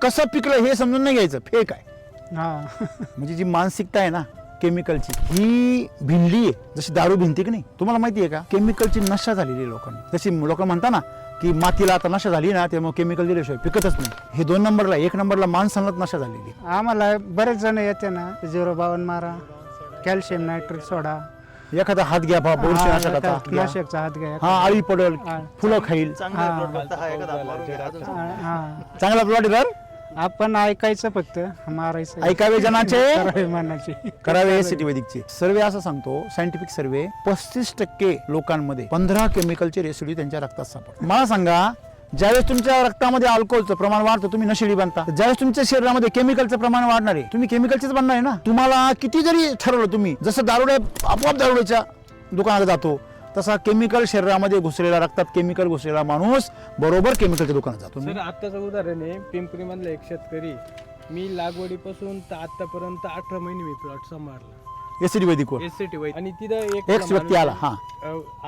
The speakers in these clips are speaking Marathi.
कसं पिकलं हे समजून नाही घ्यायचं, फेक आहे. हा म्हणजे जी मानसिकता आहे ना केमिकलची, ही भिनली आहे. जशी दारू भिनते की नाही, तुम्हाला माहिती आहे का, केमिकलची नशा झालेली आहे लोकांनी. जशी लोक म्हणता ना की मातीला आता नशा झाली ना, त्यामुळे केमिकल दिल्याशिवाय पिकतच नाही. हे 2 नंबरला, 1 नंबरला माणसांनाच नशा झालेली. आम्हाला बरेच जण येते ना 052 मारा, कॅल्शियम नायट्रेट सोडा, एखादा हात घ्या बा, बुरशीनाशकाचा हात घ्या. नाशकचा हात घ्या. हा, आळी पडल, फुलं खाईल. चांगला प्लॉट आहे. आपण ऐकायचं फक्त, मारायचं ऐकावे जनाचे करावे मनाचे. करावे एसीटी वैदिकचे. सर्वे असं सांगतो, सायंटिफिक सर्वे, 35% लोकांमध्ये 15 केमिकलचे रेसिड्यू त्यांच्या रक्तात सापडतात. मला सांगा, ज्यावेळेस तुमच्या रक्तामध्ये अल्कोहोलचं प्रमाण वाढतं तुम्ही नशेडी बनता, ज्यावेळेस तुमच्या शरीरामध्ये केमिकलचं प्रमाण वाढणार आहे तुम्ही केमिकलचेच बनणार आहे ना. तुम्हाला किती जरी ठरवलं तुम्ही, जसं दारुड्या आपोआप दारुड्याच्या दुकानात जातो, तसा केमिकल शरीरामध्ये घुसलेला, रक्तात केमिकल घुसलेला माणूस बरोबर केमिकलच्या दुकानात जातो. सर आत्ताचं उदाहरण आहे, पिंपरी मधला एक शेतकरी, मी लागवडीपासून तर आतापर्यंत 18 महिने मी प्लॉट सांभाळला एसीटी वैदिकवर एससीटी वैद. आणि तिथं एक व्यक्ती आला, हा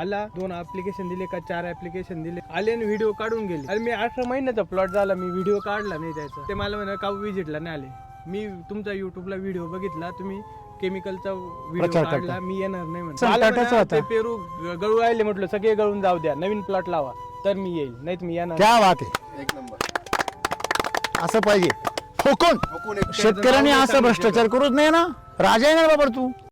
आला, 2 ऍप्लिकेशन दिले का 4 ऍप्लिकेशन दिले, आले आणि व्हिडिओ काढून गेले. अरे मी 18 महिन्याचा प्लॉट झाला, मी व्हिडिओ काढला नाही त्याचा. ते मला म्हणा का विजिटला नाही आले. मी तुमचा युट्यूबला व्हिडिओ बघितला, तुम्ही केमिकलचा व्हिडिओ प्रचार काढला, करता. मी येणार नाही म्हणून. संकटच मला म्हणा, होता. ते पेरू गळू राहिले, म्हटलं सगळे गळून जाऊ द्या, नवीन प्लॉट लावा तर मी येईल, नाही मी येणार. क्या बात आहे, एक नंबर. असं पाहिजे. ठोकून शेतकऱ्यांनी असं भ्रष्टाचार करूच नाही ना. राजा आहे ना बाबा तू.